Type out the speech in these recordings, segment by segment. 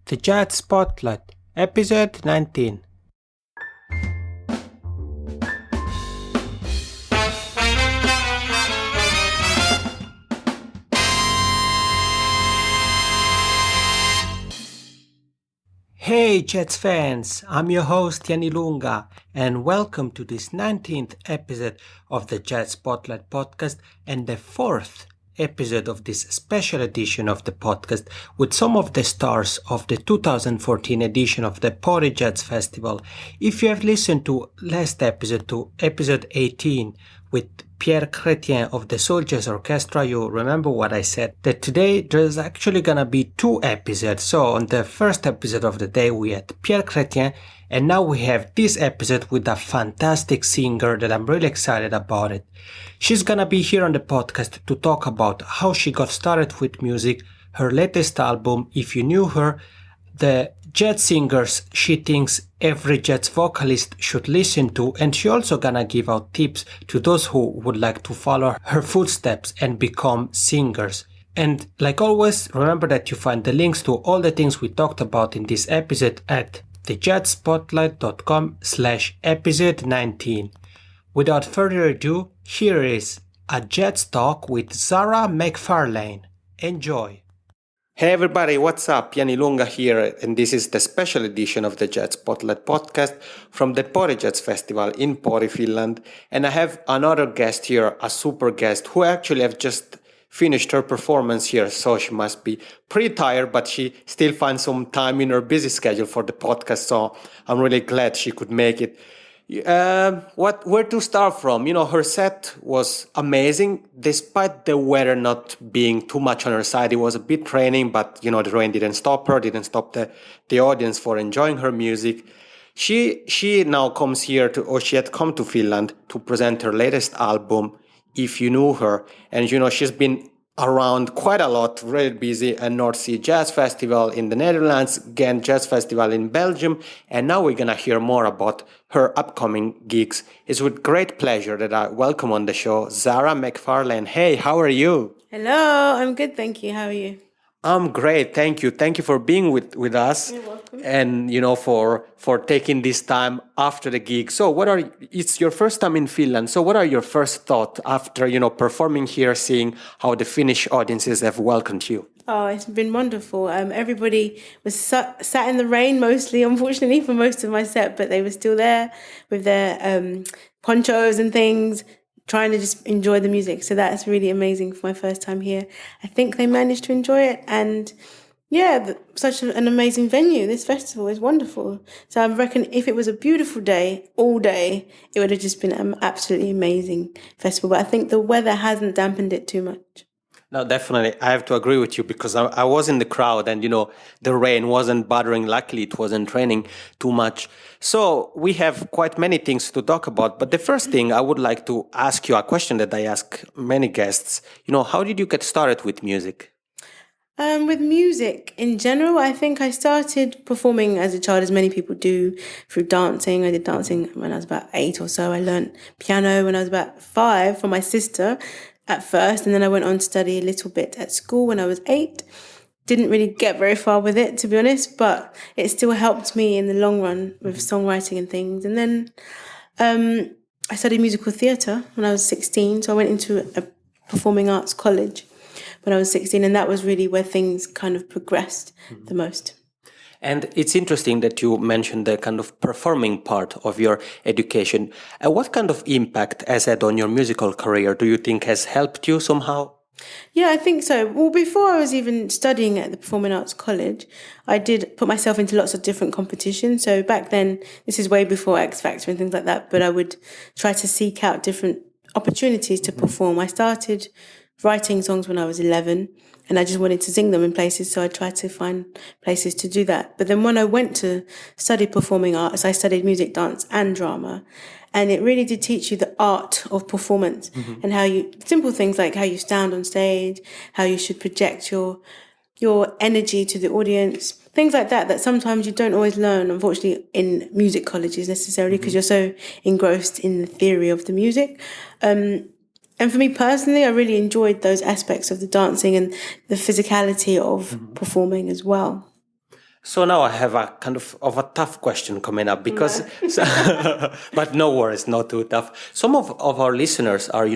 The Jazz Spotlight, Episode 19. Hey Jazz fans, I'm your host Yanni Lunga and welcome to this 19th episode of the Jazz Spotlight podcast and the 4th episode of this special edition of the podcast with some of the stars of the 2014 edition of the Pori Jazz Festival. If you have listened to last episode, to episode 18 with Pierre Chrétien of the Soul Jazz Orchestra, you remember what I said, that today there's actually gonna be 2 episodes. So on the first episode of the day we had Pierre Chrétien, and now we have this episode with a fantastic singer that I'm really excited about it. She's gonna be here on the podcast to talk about how she got started with music, her latest album, If You Knew Her, the jazz singers she thinks every jazz vocalist should listen to, and she also gonna give out tips to those who would like to follow her footsteps and become singers. And like always, remember that you find the links to all the things we talked about in this episode at thejazzspotlight.com/episode 19. Without further ado, here is a jazz talk with Zara McFarlane. Enjoy! Hey everybody, what's up? Yanni Lunga here, and this is the special edition of the Jazz Spotlight podcast from the Pori Jazz Festival in Pori, Finland. And I have another guest here, a super guest, who actually have just finished her performance here, so she must be pretty tired, but she still finds some time in her busy schedule for the podcast, so I'm really glad she could make it. Where to start from? You know, her set was amazing, despite the weather not being too much on her side. It was a bit raining, but you know, the rain didn't stop her, didn't stop the audience for enjoying her music. She now comes here she had come to Finland to present her latest album, If You Knew Her. And you know, she's been around quite a lot, really busy, at North Sea Jazz Festival in the Netherlands, Ghent Jazz Festival in Belgium, and now we're gonna hear more about her upcoming gigs. It's with great pleasure that I welcome on the show Zara McFarlane. Hey, how are you? Hello, I'm good, thank you. How are you? I'm great, thank you. Thank you for being with us. You're welcome. And you know, for taking this time after the gig. So it's your first time in Finland. So what are your first thoughts after, you know, performing here, seeing how the Finnish audiences have welcomed you? Oh, it's been wonderful. Everybody was sat in the rain mostly, unfortunately, for most of my set, but they were still there with their ponchos and things, trying to just enjoy the music. So that's really amazing for my first time here. I think they managed to enjoy it, and yeah, such an amazing venue. This festival is wonderful. So I reckon if it was a beautiful day, all day, it would have just been an absolutely amazing festival. But I think the weather hasn't dampened it too much. No, definitely. I have to agree with you because I was in the crowd and, you know, the rain wasn't bothering. Luckily, it wasn't raining too much. So we have quite many things to talk about. But the first thing I would like to ask you a question that I ask many guests. You know, how did you get started with music? With music in general, I think I started performing as a child, as many people do, through dancing. I did dancing when I was about 8 or so. I learned piano when I was about 5 from my sister at first, and then I went on to study a little bit at school when I was 8. Didn't really get very far with it, to be honest, but it still helped me in the long run with songwriting and things. And then I studied musical theatre when I was 16, so I went into a performing arts college when I was 16, and that was really where things kind of progressed the most. And it's interesting that you mentioned the kind of performing part of your education. What kind of impact has had on your musical career do you think has helped you somehow? Yeah, I think so. Well, before I was even studying at the Performing Arts College, I did put myself into lots of different competitions. So back then, this is way before X Factor and things like that, but I would try to seek out different opportunities to perform. I started writing songs when I was 11, and I just wanted to sing them in places, so I tried to find places to do that. But then when I went to study performing arts, I studied music, dance and drama, and it really did teach you the art of performance and simple things like how you stand on stage, how you should project your energy to the audience, things like that sometimes you don't always learn, unfortunately, in music colleges necessarily, because you're so engrossed in the theory of the music. And for me personally, I really enjoyed those aspects of the dancing and the physicality of performing as well. So now I have a kind of a tough question coming up because, but no worries, not too tough. Some of our listeners are,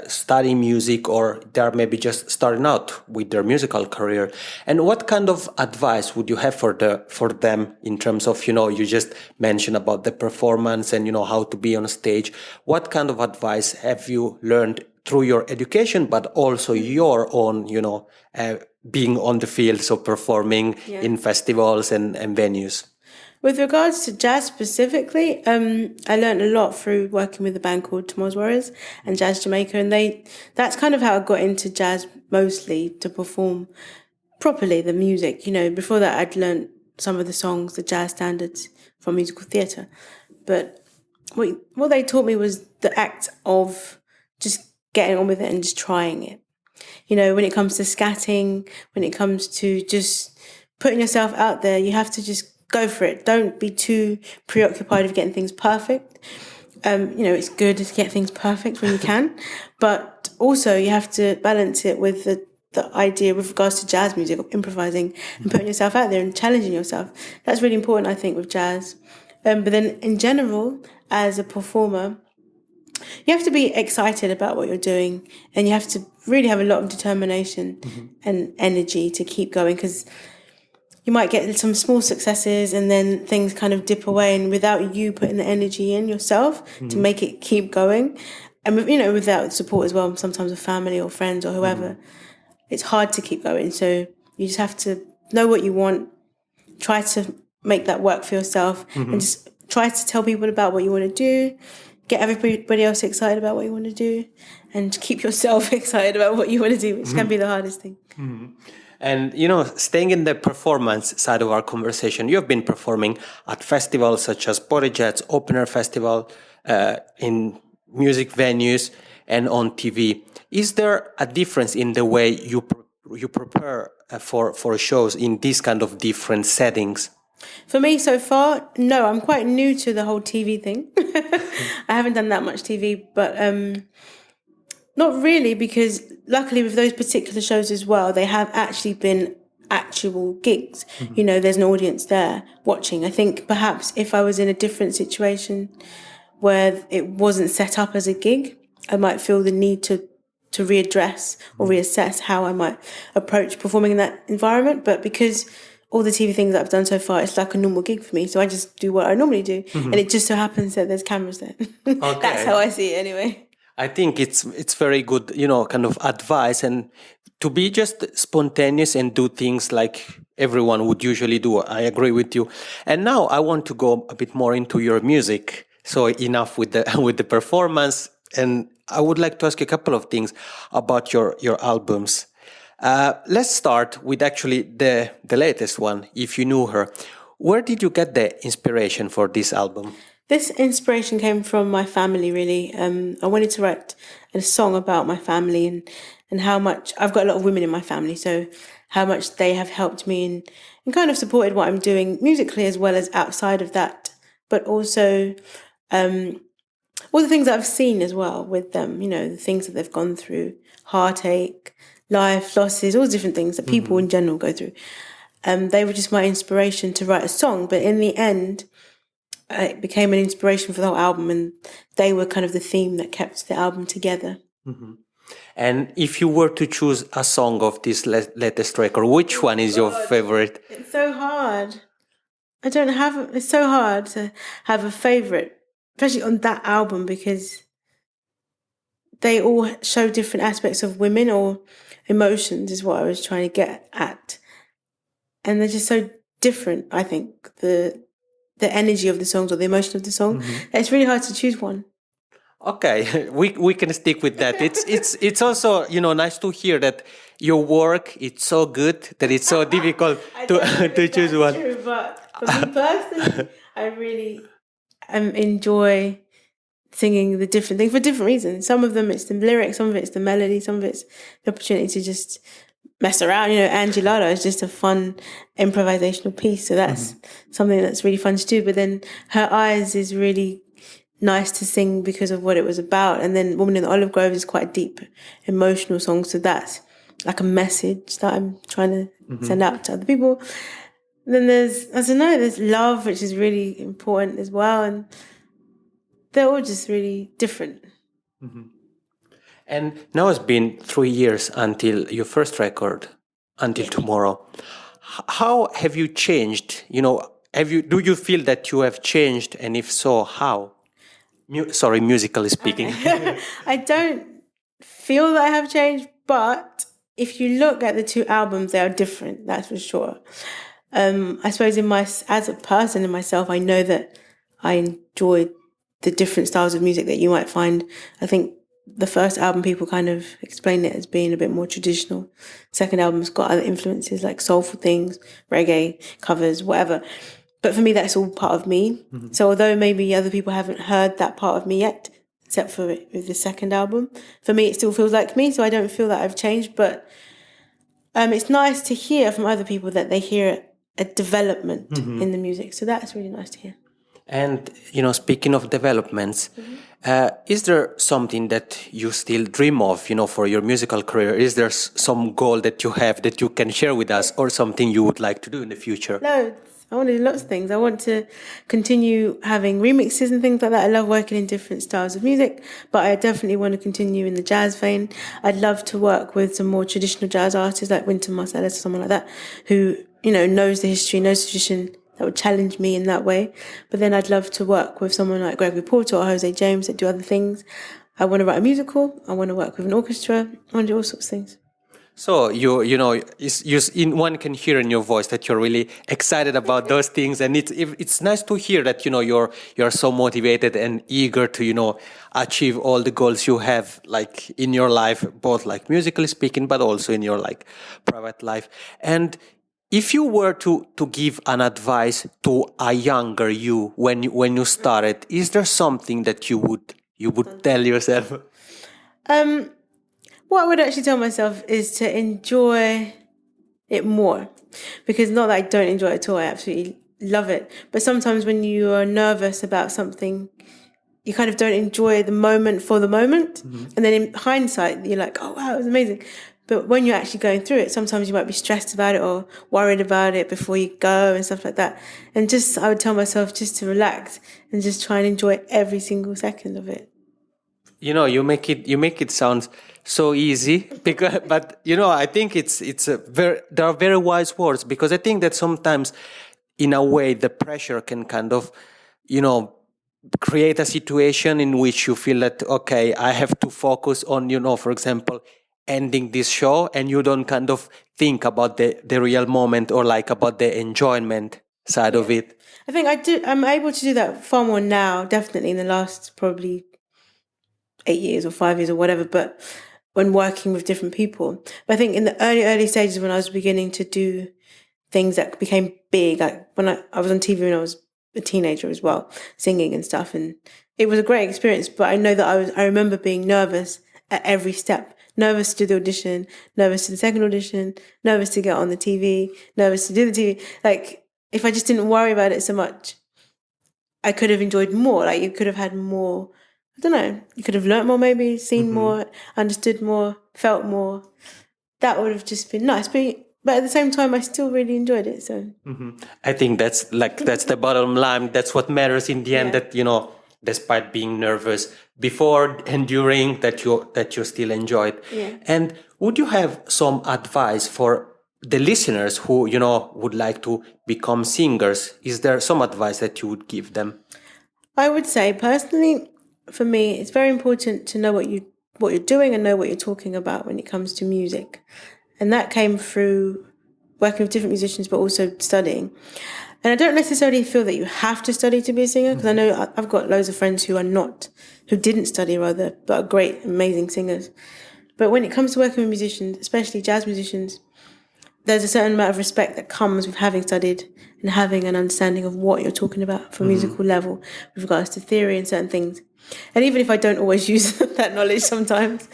studying music, or they're maybe just starting out with their musical career. And what kind of advice would you have for them in terms of, you just mentioned about the performance and, how to be on stage. What kind of advice have you learned through your education, but also your own, being on the field, so performing in festivals and venues? With regards to jazz specifically, I learned a lot through working with a band called Tomorrow's Warriors and Jazz Jamaica, and that's kind of how I got into jazz mostly, to perform properly the music. Before that I'd learned some of the songs, the jazz standards from musical theatre, but what they taught me was the act of just getting on with it and just trying it. When it comes to scatting, when it comes to just putting yourself out there, you have to just go for it. Don't be too preoccupied with getting things perfect. It's good to get things perfect when you can, but also you have to balance it with the idea with regards to jazz music, of improvising and putting yourself out there and challenging yourself. That's really important, I think, with jazz. But then in general, as a performer, you have to be excited about what you're doing, and you have to really have a lot of determination and energy to keep going, because you might get some small successes and then things kind of dip away, and without you putting the energy in yourself to make it keep going, and without support as well, sometimes with family or friends or whoever, it's hard to keep going. So you just have to know what you want, try to make that work for yourself, and just try to tell people about what you want to do, get everybody else excited about what you want to do, and keep yourself excited about what you want to do, which can be the hardest thing. And, staying in the performance side of our conversation, you have been performing at festivals such as Bodyjet's Open Air Festival, in music venues and on TV. Is there a difference in the way you prepare for shows in these kind of different settings? For me, so far, no. I'm quite new to the whole TV thing. I haven't done that much TV, but not really, because luckily with those particular shows as well, they have actually been actual gigs. There's an audience there watching. I think perhaps if I was in a different situation where it wasn't set up as a gig, I might feel the need to readdress or reassess how I might approach performing in that environment. But because all the TV things that I've done so far, it's like a normal gig for me. So I just do what I normally do. And it just so happens that there's cameras there. Okay. That's how I see it anyway. I think it's very good, kind of advice, and to be just spontaneous and do things like everyone would usually do. I agree with you. And now I want to go a bit more into your music. So enough with the performance. And I would like to ask you a couple of things about your albums. Let's start with actually the latest one, If You Knew Her. Where did you get the inspiration for this album? This inspiration came from my family, really. I wanted to write a song about my family and how much I've got a lot of women in my family, so how much they have helped me and kind of supported what I'm doing musically as well as outside of that, but also all the things that I've seen as well with them, the things that they've gone through, heartache, life, losses, all the different things that people in general go through. They were just my inspiration to write a song, but in the end, it became an inspiration for the whole album, and they were kind of the theme that kept the album together. And if you were to choose a song of this latest record, which one is your favorite? It's so hard. It's so hard to have a favorite, especially on that album, because they all show different aspects of women or emotions, is what I was trying to get at. And they're just so different, I think, the energy of the songs or the emotion of the song. It's really hard to choose one. Okay, we can stick with that. It's also nice to hear that your work it's so good that it's so difficult to choose one. True, but for me personally, I really enjoy singing the different things for different reasons. Some of them it's the lyrics, some of it's the melody, some of it's the opportunity to just mess around. Angelada is just a fun improvisational piece, so that's something that's really fun to do. But then Her Eyes is really nice to sing because of what it was about, and then Woman in the Olive Grove is quite a deep emotional song, so that's like a message that I'm trying to send out to other people. Then there's, I don't know, there's love, which is really important as well. And they're all just really different. And now it's been 3 years until your first record, Until Tomorrow. How have you changed? Do you feel that you have changed? And if so, how? Musically speaking. I don't feel that I have changed, but if you look at the two albums, they are different, that's for sure. I suppose as a person in myself, I know that I enjoy the different styles of music that you might find. I think the first album, people kind of explain it as being a bit more traditional. Second album's got other influences like soulful things, reggae, covers, whatever. But for me, that's all part of me. So although maybe other people haven't heard that part of me yet, except for with the second album, for me, it still feels like me. So I don't feel that I've changed. But it's nice to hear from other people that they hear a development in the music. So that's really nice to hear. And, speaking of developments, is there something that you still dream of, for your musical career? Is there some goal that you have that you can share with us, or something you would like to do in the future? Loads. I want to do lots of things. I want to continue having remixes and things like that. I love working in different styles of music, but I definitely want to continue in the jazz vein. I'd love to work with some more traditional jazz artists like Wynton Marsalis or someone like that, who, knows the history, knows the tradition, that would challenge me in that way. But then I'd love to work with someone like Gregory Porter or Jose James that do other things. I want to write a musical. I want to work with an orchestra. I want to do all sorts of things. So one can hear in your voice that you're really excited about those things, and it's nice to hear that you're so motivated and eager to achieve all the goals you have like in your life, both like musically speaking, but also in your like private life. And if you were to give an advice to a younger you when you started, is there something that you would tell yourself? What I would actually tell myself is to enjoy it more, because not that I don't enjoy it at all, I absolutely love it. But sometimes when you are nervous about something, you kind of don't enjoy the moment for the moment. And then in hindsight, you're like, oh, wow, it was amazing. But when you're actually going through it, sometimes you might be stressed about it or worried about it before you go and stuff like that. And I would tell myself just to relax and just try and enjoy every single second of it. You make it sound so easy, but I think there are very wise words, because I think that sometimes, in a way, the pressure can kind of, create a situation in which you feel that, okay, I have to focus on, for example, ending this show, and you don't kind of think about the real moment or like about the enjoyment side of it. I think I'm able to do that far more now, definitely in the last probably 8 years or 5 years or whatever, but when working with different people. But I think in the early stages, when I was beginning to do things that became big, like when I was on TV when I was a teenager as well, singing and stuff, and it was a great experience. But I know that I remember being nervous at every step. Nervous to do the audition, nervous to the second audition, nervous to get on the TV, nervous to do the TV. Like, if I just didn't worry about it so much, I could have enjoyed more. Like, you could have had more, I don't know, you could have learnt more maybe, seen more, understood more, felt more. That would have just been nice. But at the same time, I still really enjoyed it. So I think that's the bottom line. That's what matters in the end, that, despite being nervous before and during, that you still enjoy it. Yeah. And would you have some advice for the listeners who, would like to become singers? Is there some advice that you would give them? I would say, personally, for me, it's very important to know what you're doing and know what you're talking about when it comes to music. And that came through working with different musicians, but also studying. And I don't necessarily feel that you have to study to be a singer, because I know I've got loads of friends who didn't study rather, but are great, amazing singers. But when it comes to working with musicians, especially jazz musicians, there's a certain amount of respect that comes with having studied and having an understanding of what you're talking about from a musical level with regards to theory and certain things. And even if I don't always use that knowledge sometimes,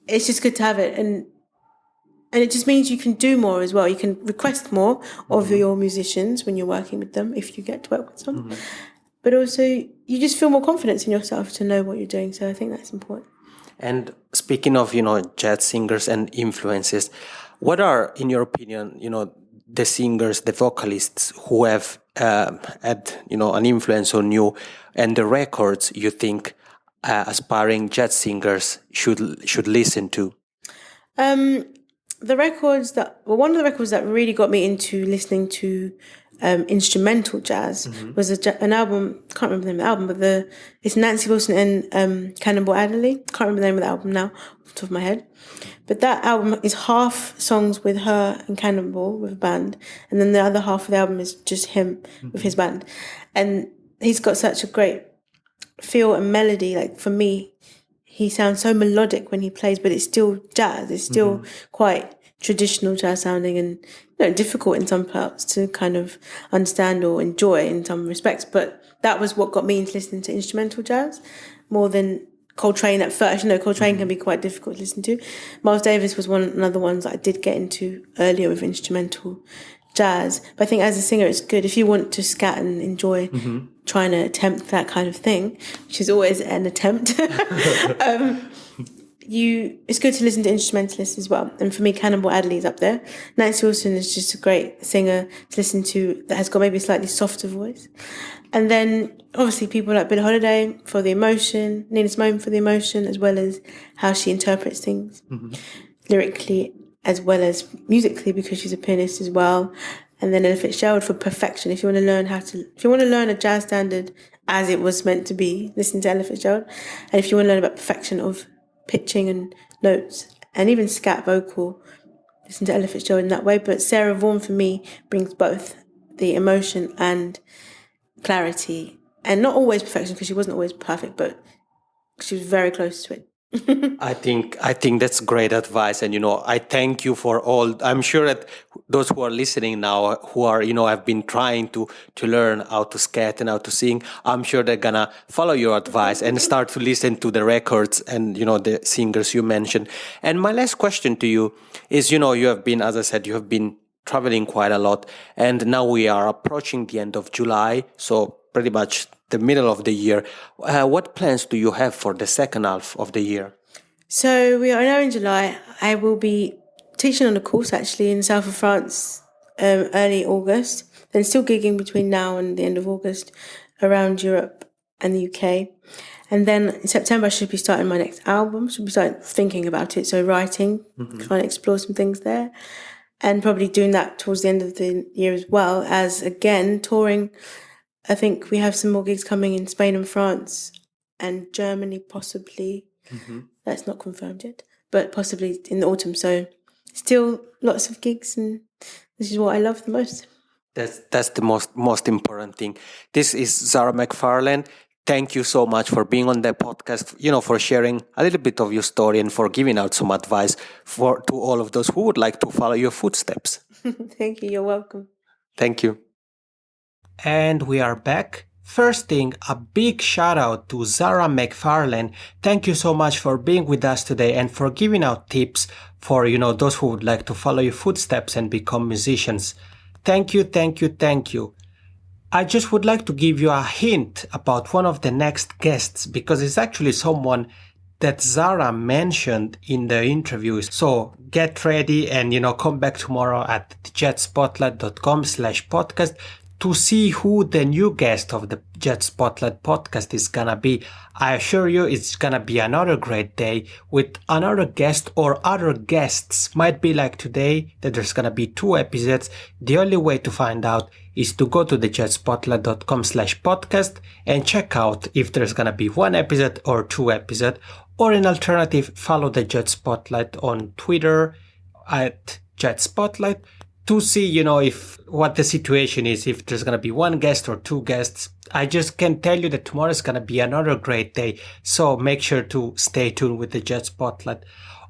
it's just good to have it. And it just means you can do more as well. You can request more of your musicians when you're working with them, if you get to work with some. But also, you just feel more confidence in yourself to know what you're doing. So I think that's important. And speaking of, jazz singers and influences, what are, in your opinion, the singers, the vocalists who have had, an influence on you, and the records you think aspiring jazz singers should listen to? One of the records that really got me into listening to instrumental jazz was an album. Can't remember the name of the album, but it's Nancy Wilson and Cannonball Adderley. Can't remember the name of the album now off the top of my head. But that album is half songs with her and Cannonball with a band, and then the other half of the album is just him with his band. And he's got such a great feel and melody. Like, for me, he sounds so melodic when he plays, but it's still jazz. It's still quite traditional jazz sounding and difficult in some parts to kind of understand or enjoy in some respects. But that was what got me into listening to instrumental jazz more than Coltrane at first. Coltrane can be quite difficult to listen to. Miles Davis was another ones that I did get into earlier with instrumental jazz. But I think as a singer, it's good if you want to scat and enjoy trying to attempt that kind of thing, which is always an attempt. It's good to listen to instrumentalists as well. And for me, Cannonball Adderley is up there. Nancy Wilson is just a great singer to listen to that has got maybe a slightly softer voice. And then obviously people like Billie Holiday for the emotion, Nina Simone for the emotion, as well as how she interprets things lyrically as well as musically, because she's a pianist as well. And then Ella Fitzgerald for perfection. If you want to learn a jazz standard as it was meant to be, listen to Ella Fitzgerald. And if you want to learn about perfection of pitching and notes and even scat vocal, listen to Ella Fitzgerald in that way. But Sarah Vaughan for me brings both the emotion and clarity, and not always perfection, because she wasn't always perfect, but she was very close to it. I think that's great advice, and I thank you for all. I'm sure that those who are listening now, who are have been trying to learn how to scat and how to sing, I'm sure they're gonna follow your advice and start to listen to the records and the singers you mentioned. And my last question to you is, you have been, as I said, you have been traveling quite a lot, and now we are approaching the end of July, so pretty much the middle of the year. What plans do you have for the second half of the year? So we are now in July. I will be teaching on a course actually in the south of France early August, then still gigging between now and the end of August around Europe and the UK. And then in September I should be starting my next album, should be starting thinking about it, so writing, trying to explore some things there. And probably doing that towards the end of the year as well as, again, touring. I think we have some more gigs coming in Spain and France and Germany, possibly. That's not confirmed yet, but possibly in the autumn. So still lots of gigs, and this is what I love the most. That's the most important thing. This is Zara McFarlane. Thank you so much for being on the podcast, for sharing a little bit of your story and for giving out some advice to all of those who would like to follow your footsteps. Thank you. You're welcome. Thank you. And we are back. First thing, a big shout out to Zara McFarlane. Thank you so much for being with us today and for giving out tips for, those who would like to follow your footsteps and become musicians. Thank you, thank you, thank you. I just would like to give you a hint about one of the next guests, because it's actually someone that Zara mentioned in the interview. So get ready and, come back tomorrow at jetspotlight.com/podcast to see who the new guest of the Jet Spotlight podcast is gonna be. I assure you it's gonna be another great day with another guest or other guests. Might be like today that there's gonna be 2 episodes. The only way to find out is to go to the jetspotlight.com/podcast and check out if there's gonna be 1 episode or 2 episodes. Or in alternative, follow the Jet Spotlight on Twitter at Jet Spotlight to see, if what the situation is, if there's going to be 1 guest or 2 guests. I just can tell you that tomorrow is going to be another great day. So make sure to stay tuned with the Jet Spotlight.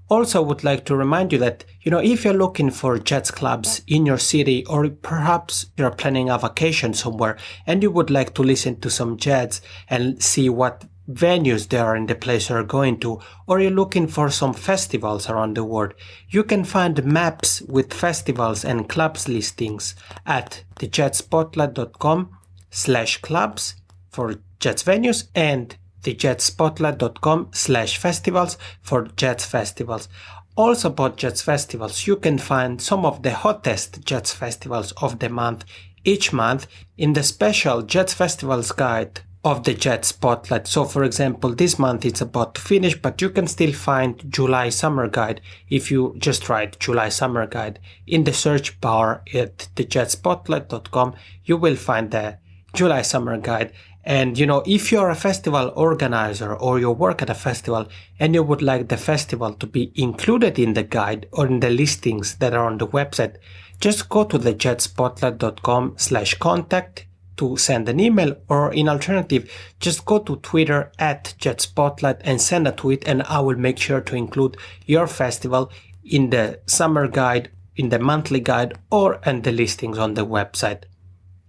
Also, would like to remind you that, if you're looking for jazz clubs in your city, or perhaps you're planning a vacation somewhere and you would like to listen to some jazz and see what venues there are in the place you're going to, or you're looking for some festivals around the world, you can find maps with festivals and clubs listings at thejetspotlight.com/clubs for jazz venues and thejetspotlight.com/festivals for jazz festivals. also about jazz festivals, you can find some of the hottest jazz festivals of the month each month in the special Jazz Festivals guide of the Jazz Spotlight. So for example, this month it's about to finish, but you can still find July Summer Guide if you just write July Summer Guide in the search bar at thejazzspotlight.com. You will find the July Summer Guide. And if you're a festival organizer or you work at a festival and you would like the festival to be included in the guide or in the listings that are on the website, just go to thejazzspotlight.com/contact to send an email, or in alternative, just go to Twitter @JazzSpotlight and send a tweet, and I will make sure to include your festival in the summer guide, in the monthly guide, or in the listings on the website.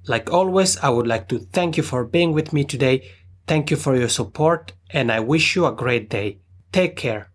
Like always, I would like to thank you for being with me today. Thank you for your support, and I wish you a great day. Take care.